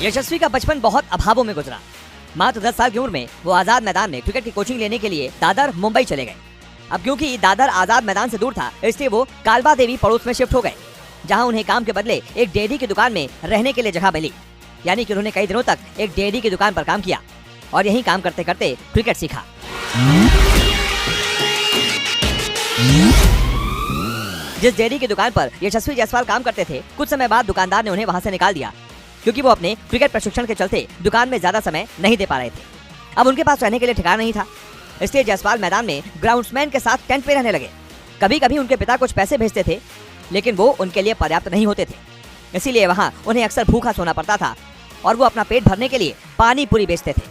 यशस्वी का बचपन बहुत अभावों में गुजरा। मात्र 10 साल की उम्र में वो आजाद मैदान में क्रिकेट की कोचिंग लेने के लिए दादर मुंबई चले गए। अब क्योंकि दादर आजाद मैदान से दूर था, इसलिए वो कालबा देवी पड़ोस में शिफ्ट हो गए, जहां उन्हें काम के बदले एक डेयरी की दुकान में रहने के लिए जगह मिली। यानी कि उन्होंने कई दिनों तक एक डेयरी की दुकान पर काम किया और यहीं काम करते करते क्रिकेट सीखा। जिस डेयरी की दुकान पर यशस्वी जायसवाल काम करते थे, कुछ समय बाद दुकानदार ने उन्हें वहां से निकाल दिया, क्योंकि वो अपने क्रिकेट प्रशिक्षण के चलते दुकान में ज्यादा समय नहीं दे पा रहे थे। अब उनके पास रहने के लिए ठिकाना नहीं था, इसलिए जायसवाल मैदान में ग्राउंड्समैन के साथ टेंट पे रहने लगे। कभी कभी उनके पिता कुछ पैसे भेजते थे, लेकिन वो उनके लिए पर्याप्त नहीं होते थे, इसीलिए वहाँ उन्हें अक्सर भूखा सोना पड़ता था और वो अपना पेट भरने के लिए पानी पूरी बेचते थे।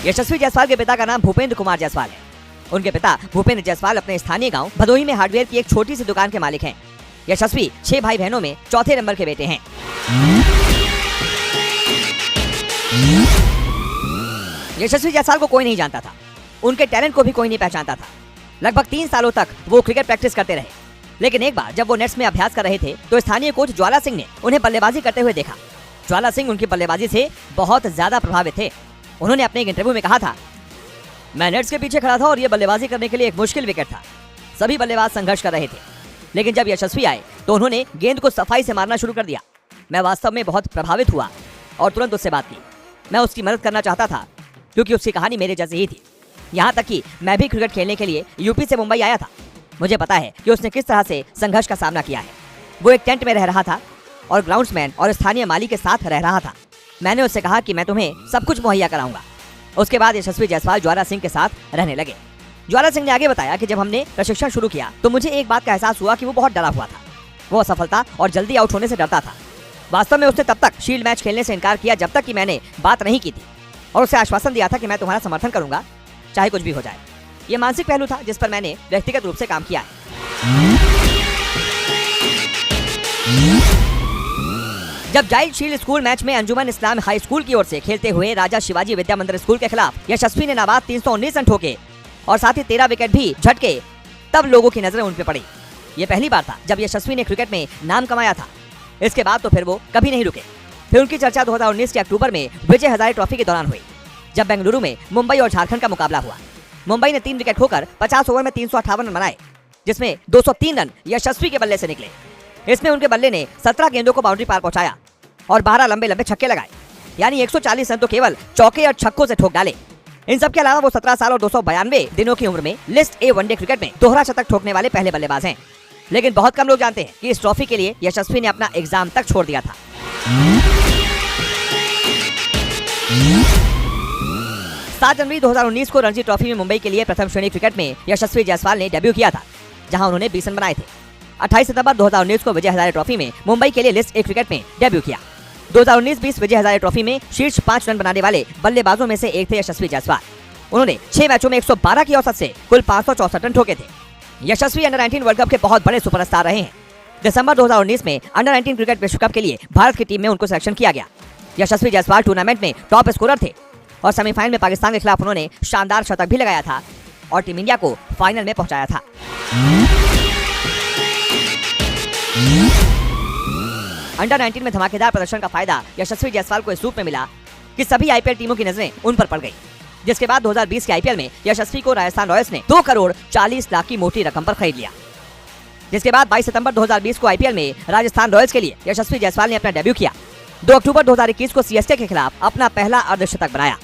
यशस्वी जायसवाल के पिता का नाम भूपेंद्र कुमार जायसवाल है। उनके पिता भूपेंद्र जायसवाल अपने स्थानीय गांव भदोही में हार्डवेयर की एक छोटी सी दुकान के मालिक हैं। यशस्वी 6 भाई बहनों में चौथे नंबर के बेटे हैं। यशस्वी जायसवाल को कोई नहीं जानता था, उनके टैलेंट को भी कोई नहीं पहचानता था। लगभग 3 सालों तक वो क्रिकेट प्रैक्टिस करते रहे, लेकिन एक बार जब वो नेट्स में अभ्यास कर रहे थे तो स्थानीय कोच ज्वाला सिंह ने उन्हें बल्लेबाजी करते हुए देखा। ज्वाला सिंह उनकी बल्लेबाजी से बहुत ज्यादा प्रभावित थे। उन्होंने अपने एक इंटरव्यू में कहा था, मैं नेट्स के पीछे खड़ा था और ये बल्लेबाजी करने के लिए एक मुश्किल विकेट था। सभी बल्लेबाज संघर्ष कर रहे थे, लेकिन जब यशस्वी आए तो उन्होंने गेंद को सफाई से मारना शुरू कर दिया। मैं वास्तव में बहुत प्रभावित हुआ और तुरंत उससे बात की। मैं उसकी मदद करना चाहता था, क्योंकि उसकी कहानी मेरे जैसी ही थी। यहाँ तक कि मैं भी क्रिकेट खेलने के लिए यूपी से मुंबई आया था। मुझे पता है कि उसने किस तरह से संघर्ष का सामना किया है। वो एक टेंट में रह रहा था और ग्राउंड्समैन और स्थानीय माली के साथ रह रहा था। मैंने उससे कहा कि मैं तुम्हें सब कुछ मुहैया कराऊंगा। उसके बाद यशस्वी जायसवाल ज्वाला सिंह के साथ रहने लगे। ज्वाला सिंह ने आगे बताया कि जब हमने प्रशिक्षण शुरू किया तो मुझे एक बात का एहसास हुआ कि वो बहुत डरा हुआ था। वो असफलता और जल्दी आउट होने से डरता था। वास्तव में उसने तब तक शील्ड मैच खेलने से इनकार किया जब तक कि मैंने बात नहीं की थी और उसे आश्वासन दिया था कि मैं तुम्हारा समर्थन करूंगा, चाहे कुछ भी हो जाए। ये मानसिक पहलू था जिस पर मैंने व्यक्तिगत रूप से काम किया है। जब जाइल शील्ड स्कूल मैच में अंजुमन इस्लाम हाई स्कूल की ओर से खेलते हुए राजा शिवाजी विद्या मंदिर स्कूल के खिलाफ यशस्वी ने नाबाद 319 रन ठोके और साथ ही 13 विकेट भी झटके, तब लोगों की नजरें उन पे पड़ी। ये पहली बार था जब यशस्वी ने क्रिकेट में नाम कमाया था। इसके बाद तो फिर वो कभी नहीं रुके। फिर उनकी चर्चा 2019 के अक्टूबर में विजय हजारे ट्रॉफी के दौरान हुई, जब बेंगलुरु में मुंबई और झारखंड का मुकाबला हुआ। मुंबई ने 3 विकेट खोकर 50 ओवर में 358 रन बनाए, जिसमें 203 रन यशस्वी के बल्ले से निकले। इसमें उनके बल्ले ने 17 गेंदों को बाउंड्री पार पहुंचाया और 12 लंबे लंबे छक्के लगाए, यानी 140 रन तो केवल चौके और छक्कों से ठोक डाले। इन सब के अलावा वो 17 साल और 292 दिनों की उम्र में लिस्ट ए वनडे क्रिकेट में दोहरा शतक ठोकने वाले पहले बल्लेबाज हैं। लेकिन बहुत कम लोग जानते हैं कि इस ट्रॉफी के लिए यशस्वी ने अपना एग्जाम तक छोड़ दिया था। 7 जनवरी 2019 को रणजी ट्रॉफी में मुंबई के लिए प्रथम श्रेणी क्रिकेट में यशस्वी जायसवाल ने डेब्यू किया था, जहां उन्होंने 20 रन बनाए थे। 28 सितंबर 2019 को विजय हजारे ट्रॉफी में मुंबई के लिए लिस्ट ए क्रिकेट में डेब्यू किया। 2019-20 विजय हजारे ट्रॉफी में शीर्ष 5 रन बनाने वाले बल्लेबाजों में से एक थे यशस्वी जायसवाल। उन्होंने 6 मैचों में 112 की औसत से कुल 564 रन ठोके थे। यशस्वी अंडर 19 वर्ल्ड कप के बहुत बड़े सुपरस्टार रहे हैं। दिसंबर 2019 में अंडर 19 क्रिकेट विश्व कप के लिए भारत की टीम में उनको सिलेक्शन किया गया। यशस्वी जायसवाल टूर्नामेंट में टॉप स्कोरर थे और सेमीफाइनल में पाकिस्तान के खिलाफ उन्होंने शानदार शतक भी लगाया था और टीम इंडिया को फाइनल में पहुंचाया था। अंडर 19 में धमाकेदार प्रदर्शन का फायदा यशस्वी जायसवाल को इस रूप में मिला कि सभी आईपीएल टीमों की नजरें उन पर पड़ गई। जिसके बाद 2020 के आईपीएल में यशस्वी को राजस्थान रॉयल्स ने 2 करोड़ 40 लाख की मोटी रकम पर खरीद लिया। जिसके बाद 22 सितंबर 2020 को आईपीएल में राजस्थान रॉयल्स के लिए यशस्वी जायसवाल ने अपना डेब्यू किया। 2 अक्टूबर 2021 को सीएसके के खिलाफ अपना पहला अर्धशतक बनाया।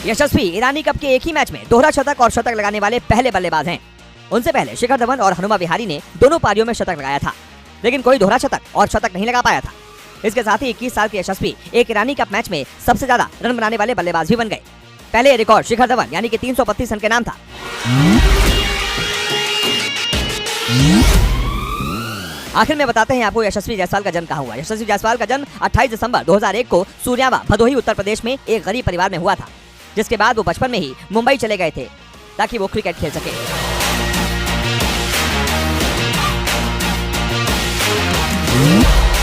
यशस्वी ईरानी कप के एक ही मैच में दोहरा शतक और शतक लगाने वाले पहले बल्लेबाज हैं। उनसे पहले शिखर धवन और हनुमा विहारी ने दोनों पारियों में शतक लगाया था, लेकिन कोई दोहरा शतक और शतक नहीं लगा पाया था। इसके साथ ही 21 साल के यशस्वी एक ईरानी कप मैच में सबसे ज्यादा रन बनाने वाले बल्लेबाज भी बन गए। पहले रिकॉर्ड शिखर धवन यानी कि 332 रन के नाम था। आखिर में बताते हैं आपको यशस्वी जायसवाल का जन्म कहाँ हुआ। यशस्वी जायसवाल का जन्म 28 दिसंबर 2001 को सूर्यावा भदोही उत्तर प्रदेश में एक गरीब परिवार में हुआ था। जिसके बाद वो बचपन में ही मुंबई चले गए थे ताकि वो क्रिकेट खेल सके।